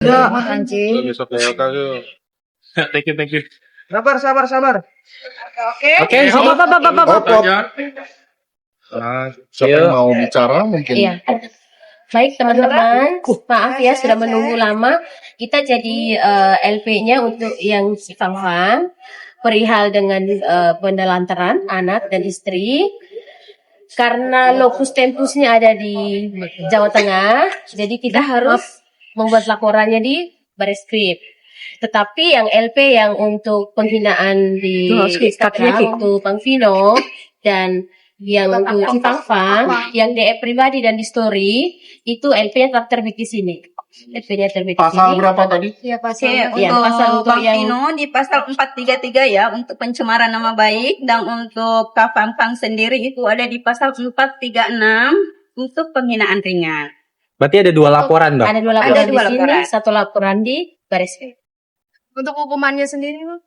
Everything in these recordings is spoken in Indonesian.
Ya, anjing. Besok ya yuk. Thank you. sabar. Oke, Op. Nah, siapa yang mau bicara mungkin? Iya. Baik teman-teman, maaf ya sudah menunggu lama. Kita jadi LP-nya untuk yang si Fang perihal dengan penelantaran anak dan istri. Karena lokus tempusnya ada di Jawa Tengah, jadi kita harus membuat laporannya di Bareskrim. Tetapi yang LP yang untuk penghinaan di Instagram untuk Bang Vino dan yang untuk si Fang, yang DM pribadi dan di story itu LP-nya telah terbit di sini. LP-nya terbit di sini. Pasal berapa tadi? Ya, Oke, ya, untuk pasal untuk Bang yang Vino di pasal 433 ya untuk pencemaran nama baik, dan untuk Kak Fang sendiri itu ada di pasal 436 untuk penghinaan ringan. Berarti ada 2 laporan, Mbak? ada 2 laporan Ada di 2 sini, laporan. 1 laporan di Bareskrim. Untuk hukumannya sendiri, Bu?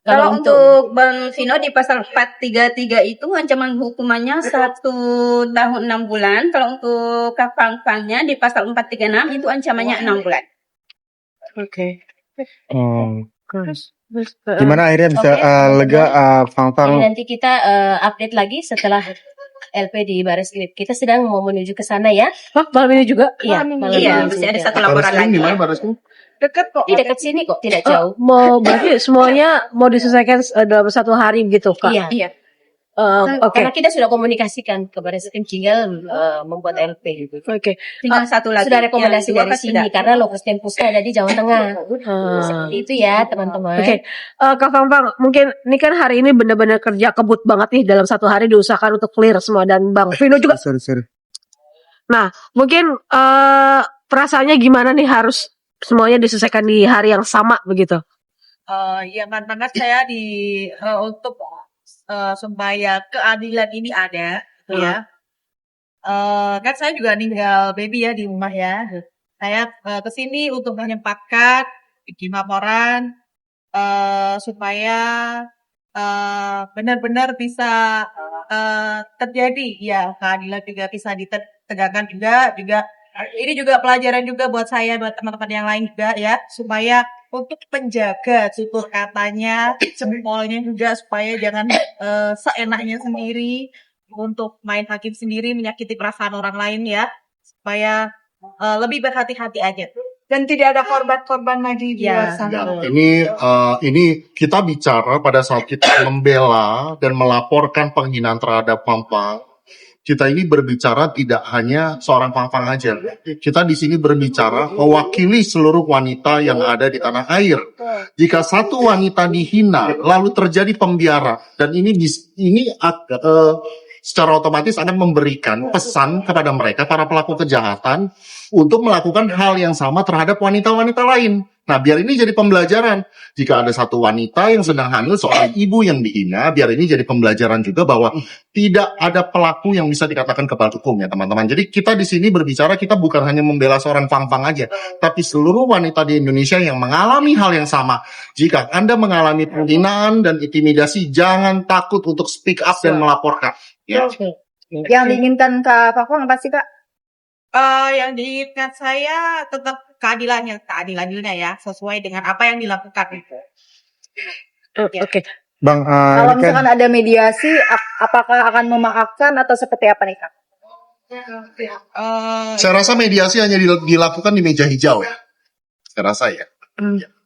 Kalau untuk Bang Vino di pasal 433 itu ancaman hukumannya 1 tahun 6 bulan. Kalau untuk Kak Fang-nya di pasal 436 itu ancamannya 6 bulan. Oke. Gimana akhirnya bisa lega Fang? Jadi nanti kita update lagi setelah LP di Bareskrim. Kita sedang mau menuju ke sana ya. Malam ini juga? Iya, malam Iya, ini masih ada juga. 1 laporan lagi. Gimana Bareskrim? Deket kok. Di dekat sini kok, tidak jauh. Mau berarti semuanya mau diselesaikan dalam 1 hari gitu, Kak? Iya. Iya. Oke. Karena kita sudah komunikasikan ke Bareskrim, tinggal membuat LP. Oke. Tinggal 1 lagi. Sudah rekomendasi Yang dari kedua sini karena lokus tempusnya ada di Jawa Tengah. Seperti itu ya teman-teman. Oke, Kak Fang, mungkin ini kan hari ini benar-benar kerja kebut banget nih, dalam 1 hari diusahakan untuk clear semua, dan Bang Vino juga. Sorry. Nah, mungkin perasaannya gimana nih harus semuanya diselesaikan di hari yang sama begitu? Ya banget saya untuk supaya keadilan ini ada, gitu ya. Kan saya juga ninggal baby ya di rumah ya. Saya kesini untuk menyempatkan bikin laporan supaya benar-benar bisa terjadi ya keadilan juga bisa ditegakkan juga. Ini juga pelajaran juga buat saya, buat teman-teman yang lain juga ya, supaya untuk penjaga tutur katanya, jempolnya juga, supaya jangan seenaknya sendiri untuk main hakim sendiri, menyakiti perasaan orang lain ya, supaya lebih berhati-hati aja. Dan tidak ada korban-korban lagi di luar Ya. sana. Ini kita bicara pada saat kita membela dan melaporkan penghinaan terhadap Fang. Kita ini berbicara tidak hanya seorang Fang aja. Kita di sini berbicara mewakili seluruh wanita yang ada di tanah air. Jika satu wanita dihina, lalu terjadi pembiaran, dan ini secara otomatis akan memberikan pesan kepada mereka, para pelaku kejahatan, untuk melakukan hal yang sama terhadap wanita-wanita lain. Nah, biar ini jadi pembelajaran. Jika ada satu wanita yang sedang hamil, seorang ibu yang dihina, biar ini jadi pembelajaran juga bahwa tidak ada pelaku yang bisa dikatakan kebal hukum ya teman-teman. Jadi kita di sini berbicara, kita bukan hanya membela seorang Fang aja, tapi seluruh wanita di Indonesia yang mengalami hal yang sama. Jika Anda mengalami penghinaan dan intimidasi, jangan takut untuk speak up dan melaporkan. Ya. Yang diinginkan Kak Fang apa sih, Kak? Yang diinginkan saya tetap keadilannya ya, sesuai dengan apa yang dilakukan itu. Oke. Bang, Kalau ini kan misalkan ada mediasi, apakah akan memaafkan atau seperti apa nih, Kak? Saya rasa mediasi hanya dilakukan di meja hijau ya. Saya rasa ya.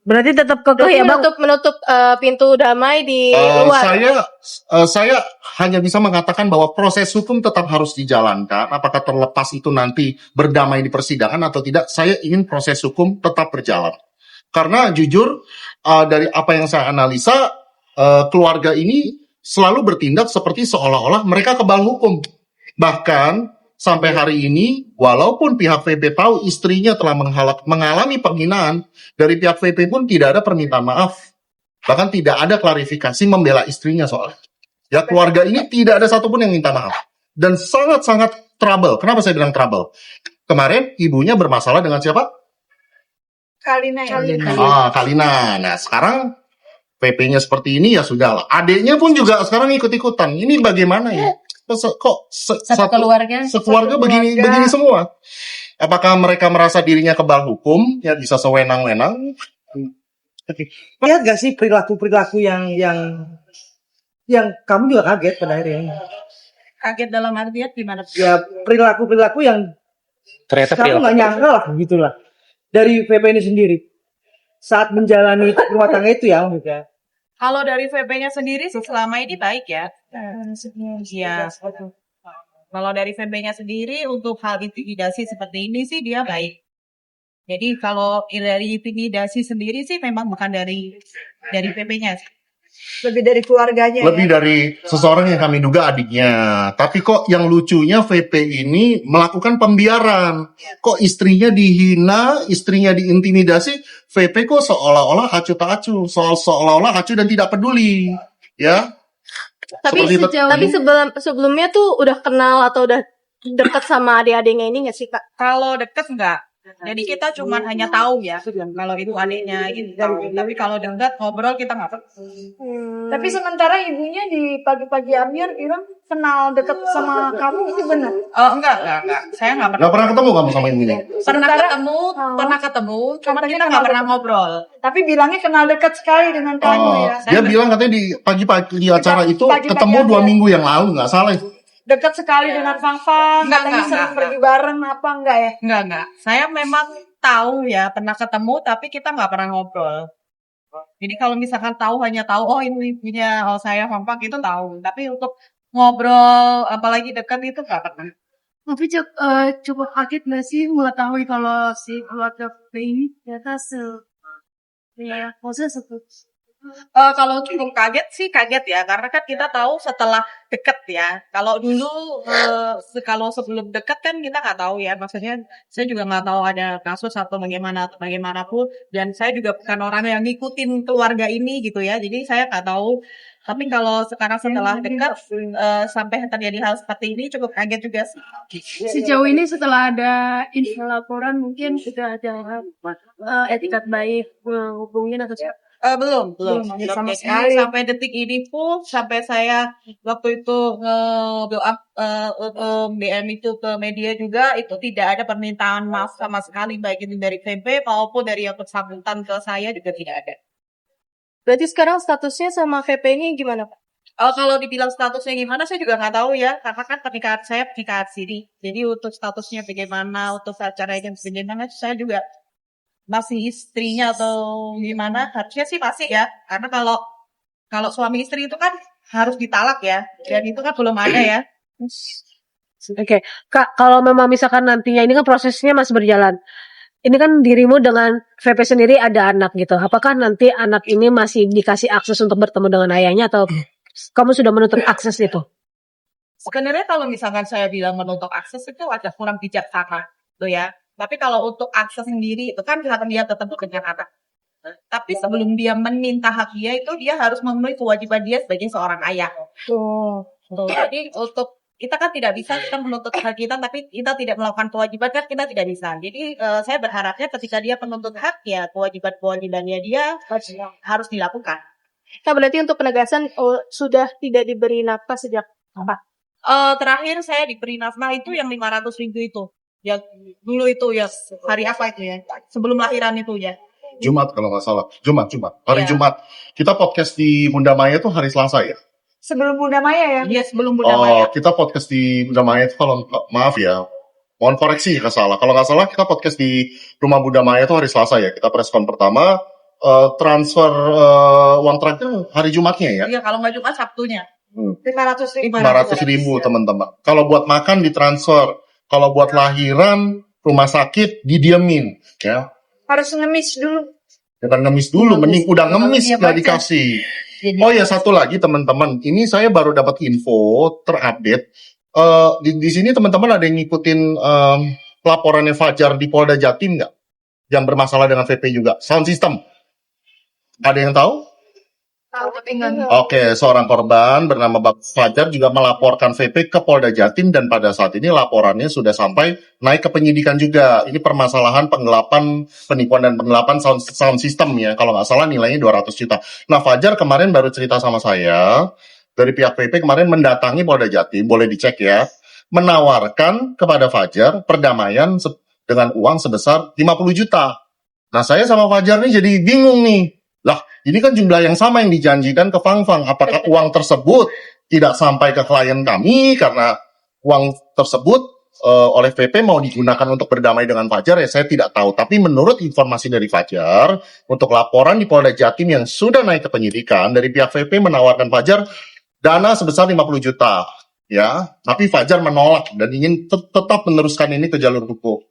Berarti tetap kekeh ya, Bang? menutup pintu damai di luar. Saya hanya bisa mengatakan bahwa proses hukum tetap harus dijalankan. Apakah terlepas itu nanti berdamai di persidangan atau tidak, saya ingin proses hukum tetap berjalan. Karena jujur, dari apa yang saya analisa, keluarga ini selalu bertindak seperti seolah-olah mereka kebal hukum. Bahkan sampai hari ini, walaupun pihak VP tahu istrinya telah mengalami penghinaan, dari pihak VP pun tidak ada permintaan maaf. Bahkan tidak ada klarifikasi membela istrinya soalnya. Ya, keluarga ini tidak ada satupun yang minta maaf. Dan sangat-sangat trouble. Kenapa saya bilang trouble? Kemarin ibunya bermasalah dengan siapa? Kalina. Kalina. Nah, sekarang PP-nya seperti ini ya sudahlah. Adiknya pun juga sekarang ikut-ikutan. Ini bagaimana ya? Kok Satu keluarga sekeluarga begini semua? Apakah mereka merasa dirinya kebal hukum, ya bisa sewenang-wenang? Lihat gak sih perilaku-perilaku yang kamu juga kaget pada akhirnya? Kaget dalam artian gimana? Ya perilaku-perilaku yang Ternyata kamu perilaku. nggak nyangka lah gitulah dari VP ini sendiri saat menjalani rumah tangga itu ya maksudnya. Kalau dari VP-nya sendiri sih selama ini baik ya. Iya. Kalau dari VP-nya sendiri untuk hal intimidasi seperti ini sih dia baik. Jadi kalau dari intimidasi sendiri sih memang bukan dari VP-nya. Lebih dari keluarganya Lebih dari seseorang yang kami duga adiknya. Tapi kok yang lucunya VP ini melakukan pembiaran. Kok istrinya dihina, istrinya diintimidasi, VP kok seolah-olah acuh tak acuh, seolah-olah acuh dan tidak peduli. Ya. Tapi sebelumnya tuh udah kenal atau udah dekat sama adik-adiknya ini nggak sih Kak? Kalau deket enggak. Jadi kita cuma hanya tahu ya kalau itu adiknya gitu. Tapi kalau dekat ngobrol kita nggak tahu. Tapi sementara ibunya di pagi-pagi Amir bilang kenal dekat sama kamu, itu benar? Enggak. Saya nggak pernah. Nggak pernah ketemu kamu sama ibunya? Pernah ketemu, cuma kita nggak pernah ngobrol. Tapi bilangnya kenal dekat sekali dengan kamu ya. Dia bilang katanya di pagi-pagi di acara itu Pagi-pagi ketemu aja. 2 minggu yang lalu, nggak salah itu. Dekat sekali dengan Fang-Fang, katanya Enggak, sering enggak. pergi bareng apa enggak ya? Enggak. Saya memang tahu ya pernah ketemu, tapi kita nggak pernah ngobrol. Jadi kalau misalkan hanya tahu, oh ini punya saya Fang itu tahu. Tapi untuk ngobrol, apalagi dekat itu nggak pernah. Tapi cukup kaget nggak sih mengetahui kalau si keluarga ini ternyata maksudnya Kalau cukup kaget ya, karena kan kita tahu setelah deket ya. Kalau dulu, kalau sebelum deket kan kita nggak tahu ya. Maksudnya saya juga nggak tahu ada kasus atau bagaimanapun. Dan saya juga bukan orang yang ngikutin keluarga ini gitu ya. Jadi saya nggak tahu. Tapi kalau sekarang setelah dekat, sampai terjadi hal seperti ini cukup kaget juga sih. sejauh ini setelah ada info laporan mungkin sudah ada etikat baik menghubungin atau Belum. sama Jadi sekali. sampai detik ini pun, sampai saya waktu itu nge-build up DM itu ke media juga, itu tidak ada permintaan maaf sama sekali, baik itu dari VP maupun dari yang bersangkutan ke saya juga tidak ada. Berarti sekarang statusnya sama VP ini gimana Pak? Kalau dibilang statusnya gimana, saya juga nggak tahu ya, karena kan pernikahan siri. Jadi untuk statusnya bagaimana, untuk acaranya bagaimana, saya juga masih istrinya atau gimana, harusnya sih masih ya. Karena kalau suami istri itu kan harus ditalak ya, dan itu kan belum ada ya. Oke, Kak, kalau memang misalkan nantinya ini kan prosesnya masih berjalan. Ini kan dirimu dengan VP sendiri ada anak gitu. Apakah nanti anak ini masih dikasih akses untuk bertemu dengan ayahnya atau kamu sudah menutup akses itu? Sebenarnya kalau misalkan saya bilang menutup akses itu agak kurang bijaksana, tuh ya. Tapi kalau untuk akses sendiri itu kan hak dia tetap dengan anak. Tapi sebelum dia meminta hak dia itu dia harus memenuhi kewajiban dia sebagai seorang ayah. Tuh. Jadi untuk kita kan tidak bisa kita menuntut hak kita, tapi kita tidak melakukan kewajiban kan kita tidak bisa. Jadi saya berharapnya ketika dia menuntut hak ya kewajibannya dia harus dilakukan. Nah, berarti untuk penegasan sudah tidak diberi nafkah sejak apa? Terakhir saya diberi nafkah itu yang 500.000 itu. Ya dulu itu ya hari apa itu ya? Sebelum lahiran itu ya. Jumat kalau nggak salah. Jumat. Hari Iya. Jumat. Kita podcast di Bunda Maya itu hari Selasa ya? Sebelum Bunda Maya ya? Iya sebelum Bunda Maya. Kita podcast di Bunda Maya itu kalau maaf ya, mohon koreksi jika salah. Kalau nggak salah kita podcast di Rumah Bunda Maya itu hari Selasa ya. Kita preskon pertama, transfer uang terakhir hari Jumatnya ya. Iya kalau nggak Jumat Sabtunya. 500.000. 500.000 teman-teman. Kalau buat makan ditransfer, kalau buat lahiran, rumah sakit didiemin, ya. Harus ngemis dulu. Jangan ngemis dulu, mending udah ngemis Iya, nggak baca. dikasih. Oh ya satu lagi teman-teman, ini saya baru dapat info terupdate. Di sini teman-teman ada yang ngikutin laporannya Fajar di Polda Jatim nggak? Yang bermasalah dengan VP juga, sound system. Ada yang tahu? Tahu tapi enggak. Oke, seorang korban bernama Fajar juga melaporkan VP ke Polda Jatim dan pada saat ini laporannya sudah sampai naik ke penyidikan juga. Ini permasalahan penipuan dan penggelapan sound system ya. Kalau nggak salah nilainya 200 juta. Nah, Fajar kemarin baru cerita sama saya, dari pihak VP kemarin mendatangi Polda Jatim, boleh dicek ya, menawarkan kepada Fajar perdamaian dengan uang sebesar 50 juta. Nah, saya sama Fajar nih jadi bingung nih. Lah, ini kan jumlah yang sama yang dijanjikan ke Fang. Apakah uang tersebut tidak sampai ke klien kami karena uang tersebut oleh VP mau digunakan untuk berdamai dengan Fajar? Ya saya tidak tahu. Tapi menurut informasi dari Fajar, untuk laporan di Polda Jatim yang sudah naik ke penyidikan, dari pihak VP menawarkan Fajar dana sebesar 50 juta. Ya, tapi Fajar menolak dan ingin tetap meneruskan ini ke jalur hukum.